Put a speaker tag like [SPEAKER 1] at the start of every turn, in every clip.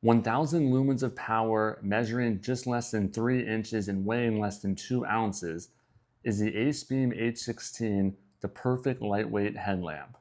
[SPEAKER 1] 1,000 lumens of power, measuring just less than 3 inches and weighing less than 2 ounces, is the Acebeam H16 the perfect lightweight headlamp?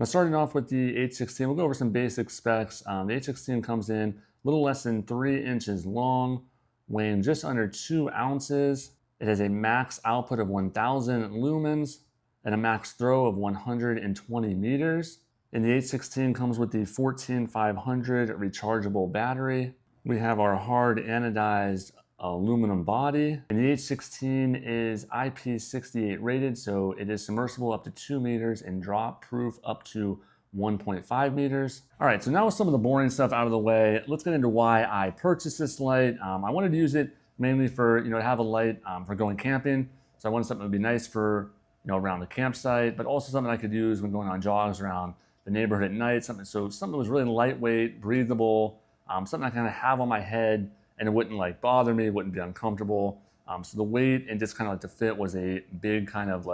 [SPEAKER 1] Now, starting off with the H16, we'll go over some basic specs. The H16 comes in a little less than 3 inches long, weighing just under 2 ounces. It has a max output of 1,000 lumens and a max throw of 120 meters. And the H16 comes with the 14500 rechargeable battery. We have our hard anodized aluminum body. And the H16 is IP68 rated, so it is submersible up to 2 meters and drop proof up to 1.5 meters. All right, so now with some of the boring stuff out of the way, let's get into why I purchased this light. I wanted to use it mainly for, to have a light for going camping. So I wanted something that would be nice for, around the campsite, but also something I could use when going on jogs around the neighborhood at night. Something that was really lightweight, breathable, something I kind of have on my head and it wouldn't bother me, wouldn't be uncomfortable. So the weight and just kind of the fit was a big kind of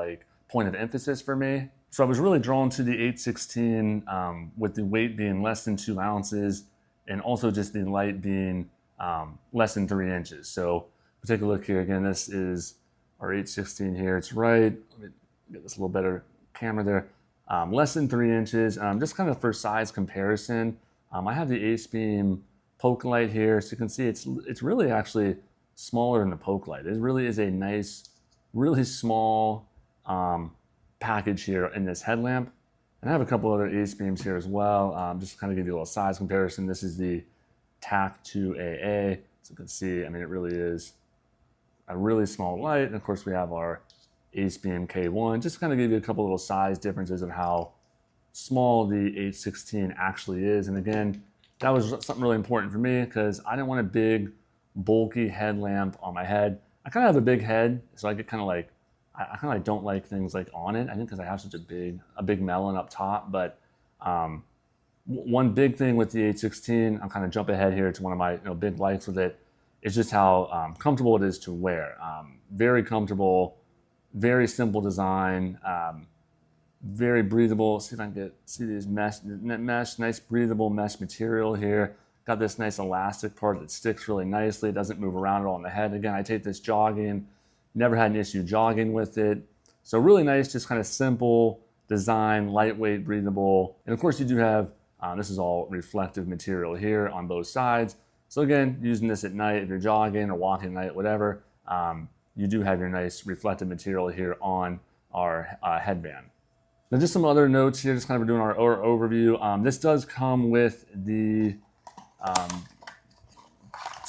[SPEAKER 1] point of emphasis for me. So I was really drawn to the H16 with the weight being less than 2 ounces and also just the light being less than 3 inches. So if we take a look here again, this is our H16 here. It's right, let me get this a little better camera there. Less than 3 inches, just kind of for size comparison. I have the Acebeam poke light here, so you can see it's really actually smaller than the poke light. It really is a nice, really small package here in this headlamp. And I have a couple other Acebeams here as well, just to kind of give you a little size comparison. This is the TAC2AA, so you can see, it really is a really small light. And of course we have our Acebeam K1, just to kind of give you a couple little size differences of how small the H16 actually is. And again, that was something really important for me because I didn't want a big, bulky headlamp on my head. I kind of have a big head, so I get kind of I kind of don't like things on it. I think because I have such a big melon up top. But one big thing with the H16, I'm kind of jump ahead here to one of my big likes with it, is just how comfortable it is to wear. Very comfortable, very simple design. Very breathable. See if I can see these mesh, nice breathable mesh material here. Got this nice elastic part that sticks really nicely. It doesn't move around at all in the head. Again, I take this jogging, never had an issue jogging with it. So really nice, just kind of simple design, lightweight, breathable. And of course you do have, this is all reflective material here on both sides. So again, using this at night, if you're jogging or walking at night, whatever, you do have your nice reflective material here on our headband. Now just some other notes here, just kind of doing our overview. This does come with the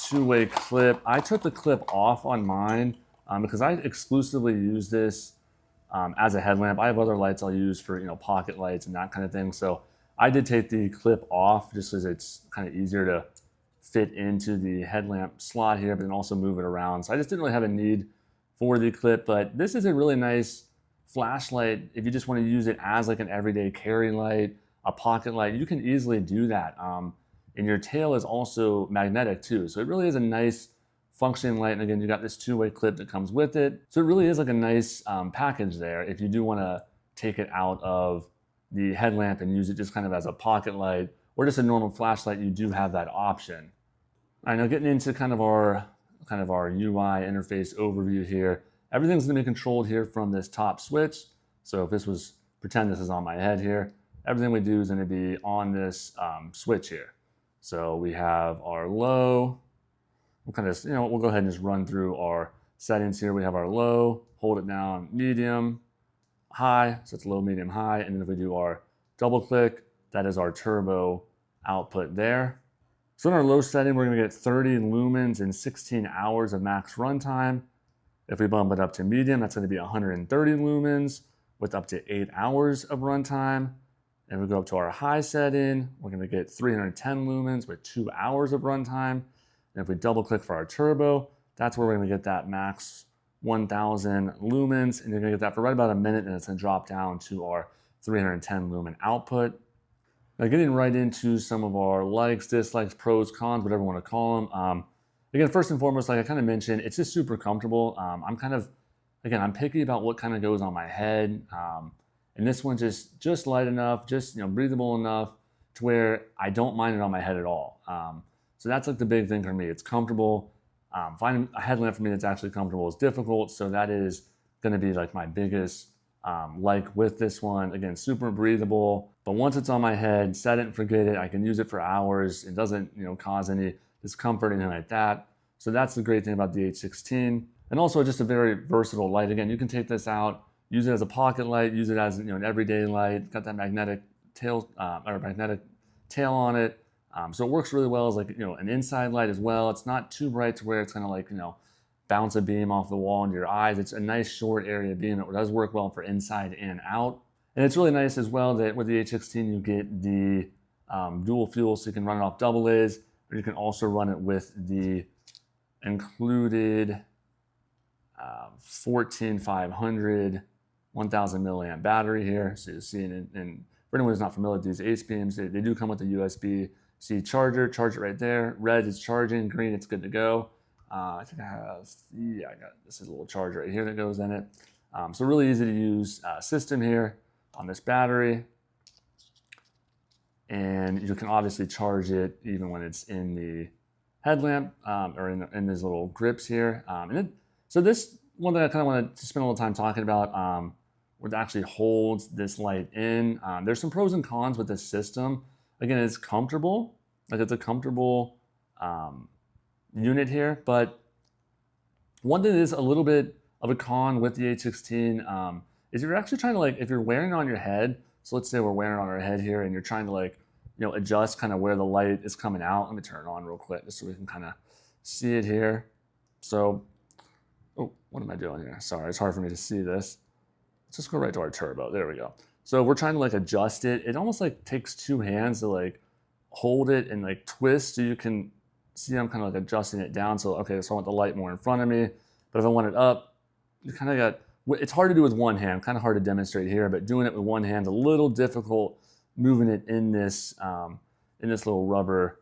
[SPEAKER 1] two-way clip. I took the clip off on mine because I exclusively use this as a headlamp. I have other lights I'll use for pocket lights and that kind of thing. So I did take the clip off just because it's kind of easier to fit into the headlamp slot here, but then also move it around. So I just didn't really have a need for the clip, but this is a really nice flashlight. If you just want to use it as an everyday carry light, a pocket light, you can easily do that. And your tail is also magnetic too. So it really is a nice functioning light. And again, you got this two-way clip that comes with it. So it really is a nice package there if you do want to take it out of the headlamp and use it just kind of as a pocket light or just a normal flashlight. You do have that option. All right, now getting into kind of our UI interface overview here. Everything's going to be controlled here from this top switch. So if this was, pretend this is on my head here, everything we do is going to be on this switch here. So we have our low. We'll kind of, we'll go ahead and just run through our settings here. We have our low, hold it down, medium, high. So it's low, medium, high. And then if we do our double click, that is our turbo output there. So in our low setting, we're going to get 30 lumens and 16 hours of max runtime. If we bump it up to medium, that's going to be 130 lumens with up to 8 hours of runtime. And we go up to our high setting, we're going to get 310 lumens with 2 hours of runtime. And if we double click for our turbo, that's where we're going to get that max 1000 lumens. And you're going to get that for right about a minute, and it's going to drop down to our 310 lumen output. Now getting right into some of our likes, dislikes, pros, cons, whatever you want to call them. Again, first and foremost, like I kind of mentioned, it's just super comfortable. I'm picky about what kind of goes on my head. And this one just light enough, just breathable enough. to where I don't mind it on my head at all. So that's like the big thing for me. It's comfortable. Finding a headlamp for me that's actually comfortable is difficult. So that is going to be like my biggest like with this one. Again, super breathable. But once it's on my head, set it and forget it. I can use it for hours. It doesn't cause any discomfort or anything like that. So that's the great thing about the H16. And also just a very versatile light. Again, you can take this out, use it as a pocket light, use it as an everyday light. Got that magnetic tail on it. So it works really well as like an inside light as well. It's not too bright to where it's gonna like bounce a beam off the wall into your eyes. It's a nice short area beam. It does work well for inside and out. And it's really nice as well that with the H16 you get the dual fuel, so you can run it off double A's, or you can also run it with the included 14500 1000 milliamp battery here. So you see, and for anyone who's not familiar with these Acebeams, they do come with a USB-C charger. Charge it right there. Red is charging, green it's good to go. I think I got this is a little charger right here that goes in it. So really easy to use system here on this battery. And you can obviously charge it even when it's in the headlamp or in these little grips here. So this one that I kind of want to spend a little time talking about, what actually holds this light in. There's some pros and cons with this system. Again, it's comfortable. Like it's a comfortable unit here, but one thing that is a little bit of a con with the H16 is you're actually trying to if you're wearing it on your head. So let's say we're wearing it on our head here and you're trying to adjust kind of where the light is coming out. Let me turn it on real quick just so we can kind of see it here. So, oh, what am I doing here? Sorry, it's hard for me to see this. Let's just go right to our turbo. There we go. So if we're trying to adjust it, it almost takes two hands to hold it and twist, so you can see I'm kind of adjusting it down. So okay, so I want the light more in front of me, but if I want it up, you kind of got, it's hard to do with one hand, kind of hard to demonstrate here, but doing it with one hand is a little difficult, moving it in this little rubber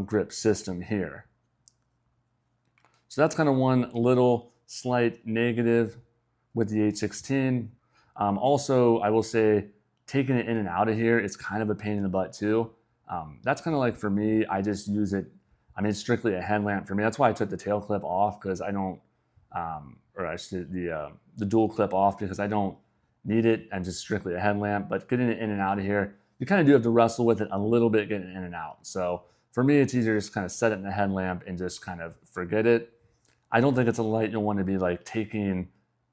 [SPEAKER 1] grip system here. So that's kind of one little slight negative with the H16. Also, I will say taking it in and out of here, it's kind of a pain in the butt too. That's kind of for me, I just use it, it's strictly a headlamp for me. That's why I took the tail clip off, because I don't, or I should the dual clip off, because I don't need it. I'm just strictly a headlamp. But getting it in and out of here, you kind of do have to wrestle with it a little bit getting in and out. So for me, it's easier to just kind of set it in the headlamp and just kind of forget it. I don't think it's a light you'll want to be taking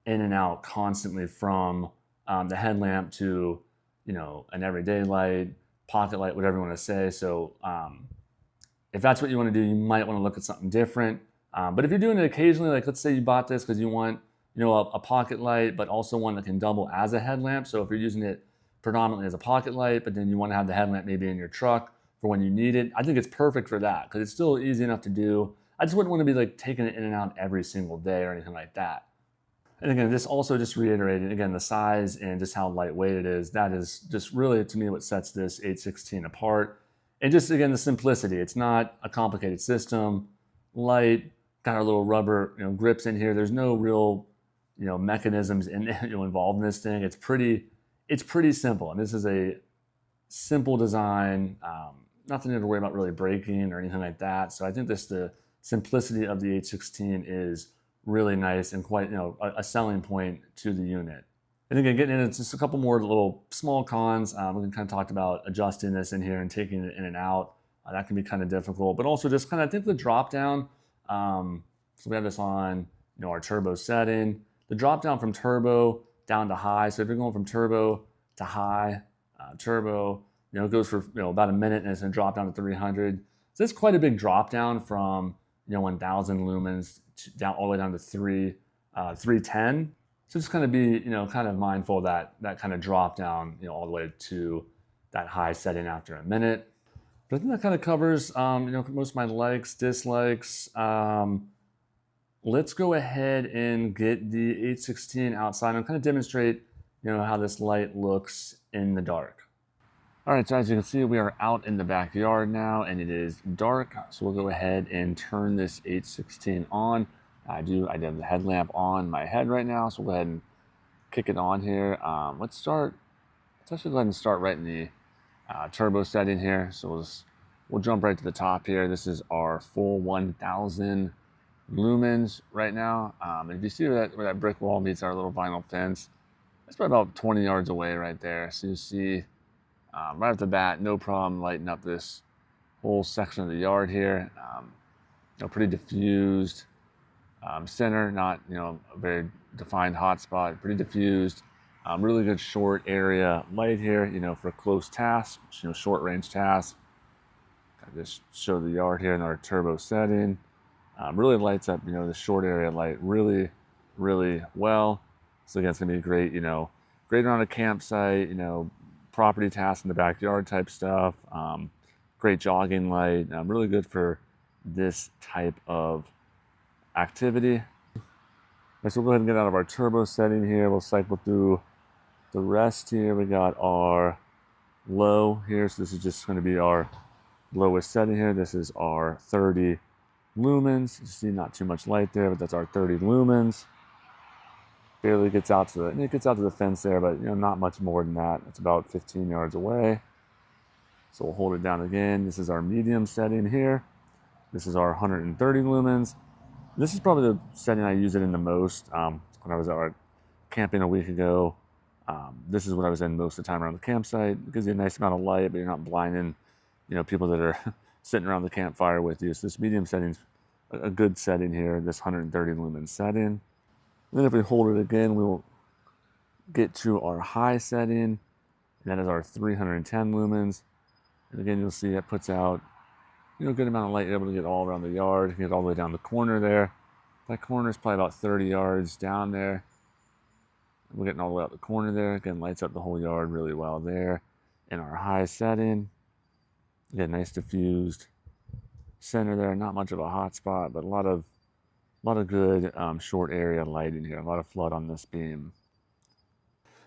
[SPEAKER 1] in and out constantly from the headlamp to an everyday light, pocket light, whatever you want to say. So if that's what you want to do, you might want to look at something different. But if you're doing it occasionally, let's say you bought this because you want a pocket light, but also one that can double as a headlamp. So if you're using it predominantly as a pocket light, but then you want to have the headlamp maybe in your truck for when you need it, I think it's perfect for that, because it's still easy enough to do. I just wouldn't want to be taking it in and out every single day or anything like that. And again, this also just reiterated, again, the size and just how lightweight it is. That is just really, to me, what sets this H16 apart. And just, again, the simplicity. It's not a complicated system. Light, got our little rubber grips in here. There's no real mechanisms involved in this thing. It's pretty simple. And this is a simple design. Nothing to worry about really breaking or anything like that. So I think the simplicity of the H16 is really nice and quite a selling point to the unit. And again, getting into just a couple more little small cons. We kind of talked about adjusting this in here and taking it in and out. That can be kind of difficult, but also just kind of, I think the drop down. So we have this on our turbo setting. The drop down from turbo down to high. So if you're going from turbo to high, turbo, it goes for about a minute and it's going to drop down to 300. So it's quite a big drop down from 1000 lumens down all the way down to 310. So just kind of be kind of mindful of that kind of drop down all the way to that high setting after a minute. But I think that kind of covers most of my likes, dislikes. Let's go ahead and get the H16 outside and kind of demonstrate how this light looks in the dark. All right, so as you can see, we are out in the backyard now and it is dark. So we'll go ahead and turn this H16 on. I have the headlamp on my head right now, so we'll go ahead and kick it on here. Let's actually go ahead and start right in the turbo setting here. So we'll jump right to the top here. This is our full 1000 lumens right now. And if you see where that brick wall meets our little vinyl fence, it's about 20 yards away right there. So you see right off the bat, no problem lighting up this whole section of the yard here. Pretty diffused center, not a very defined hotspot, pretty diffused. Really good short area light here, for close tasks, short range tasks. I just show the yard here in our turbo setting. Really lights up, the short area light really, really well. So again, it's gonna be great, great around a campsite, property tasks in the backyard type stuff. Great jogging light. Really good for this type of activity. So we'll go ahead and get out of our turbo setting here. We'll cycle through the rest here. We got our low here. So this is just going to be our lowest setting here. This is our 30 lumens. You see not too much light there, but that's our 30 lumens. Barely gets out to the fence there, but not much more than that. It's about 15 yards away. So we'll hold it down again. This is our medium setting here. This is our 130 lumens. This is probably the setting I use it in the most. When I was out camping a week ago, this is what I was in most of the time around the campsite. It gives you a nice amount of light, but you're not blinding, people that are sitting around the campfire with you. So this medium setting's a good setting here, this 130 lumen setting. And then if we hold it again, we will get to our high setting, and that is our 310 lumens. And again, you'll see it puts out a good amount of light. You're able to get all around the yard, get all the way down the corner there. That corner is probably about 30 yards down there. We're getting all the way out the corner there. Again, lights up the whole yard really well there. In our high setting, again, nice diffused center there. Not much of a hot spot, but a lot of good short area lighting here. A lot of flood on this beam.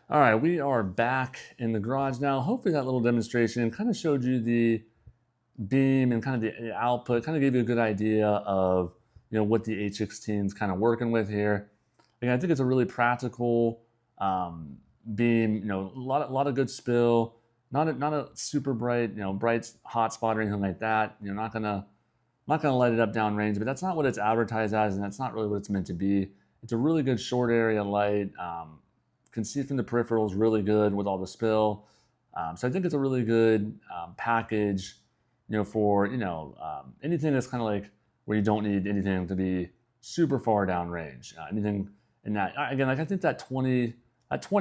[SPEAKER 1] All right, we are back in the garage now. Hopefully that little demonstration kind of showed you the beam and kind of the output, kind of gave you a good idea of what the H16 is kind of working with here. Again, I think it's a really practical beam. A lot of good spill. Not a super bright bright hot spot or anything like that. Not gonna light it up downrange, but that's not what it's advertised as, and that's not really what it's meant to be. It's a really good short area light. Can see from the peripherals really good with all the spill. So I think it's a really good package. For anything that's kind of like where you don't need anything to be super far down range. Anything in that, again, like I think that 20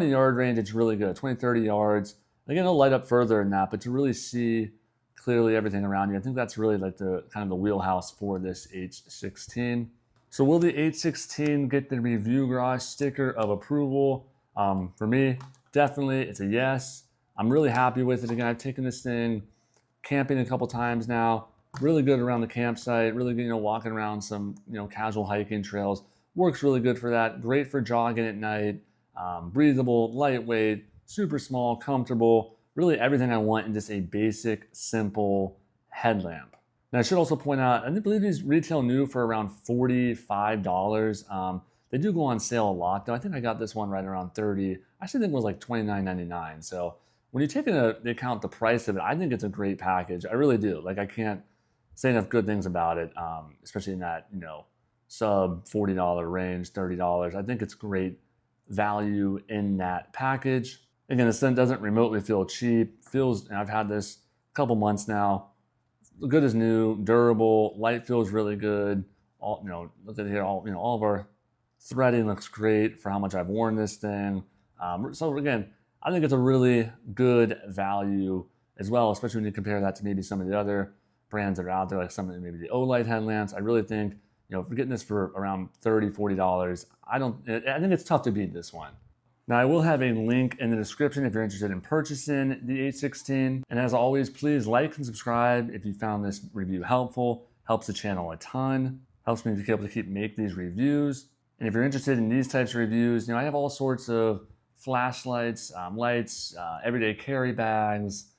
[SPEAKER 1] yard range, it's really good. 20, 30 yards. Again, it'll light up further than that, but to really see clearly everything around you, I think that's really like the kind of the wheelhouse for this H16. So will the H16 get the Review Garage sticker of approval? For me, definitely, it's a yes. I'm really happy with it. Again, I've taken this thing camping a couple times now. Really good around the campsite. Really good, walking around some, casual hiking trails. Works really good for that. Great for jogging at night. Breathable, lightweight, super small, comfortable. Really everything I want in just a basic, simple headlamp. Now I should also point out, I believe these retail new for around $45. They do go on sale a lot though. I think I got this one right around 30. I actually think it was like $29.99. So when you take into account the price of it, I think it's a great package. I really do. Like I can't say enough good things about it, especially in that sub $40 range, $30. I think it's great value in that package. Again, this thing doesn't remotely feel cheap. And I've had this a couple months now. Good as new, durable. Light feels really good. Look at here. All of our threading looks great for how much I've worn this thing. So again, I think it's a really good value as well, especially when you compare that to maybe some of the other brands that are out there, like some of maybe the Olight headlamps. I really think, if we're getting this for around $30, $40, I think it's tough to beat this one. Now, I will have a link in the description if you're interested in purchasing the H16. And as always, please like and subscribe if you found this review helpful. Helps the channel a ton. Helps me to be able to make these reviews. And if you're interested in these types of reviews, I have all sorts of flashlights, lights, everyday carry bags,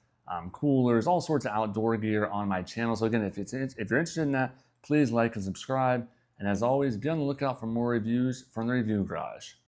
[SPEAKER 1] coolers, all sorts of outdoor gear on my channel. So again, if you're interested in that, please like and subscribe. And as always, be on the lookout for more reviews from the Review Garage.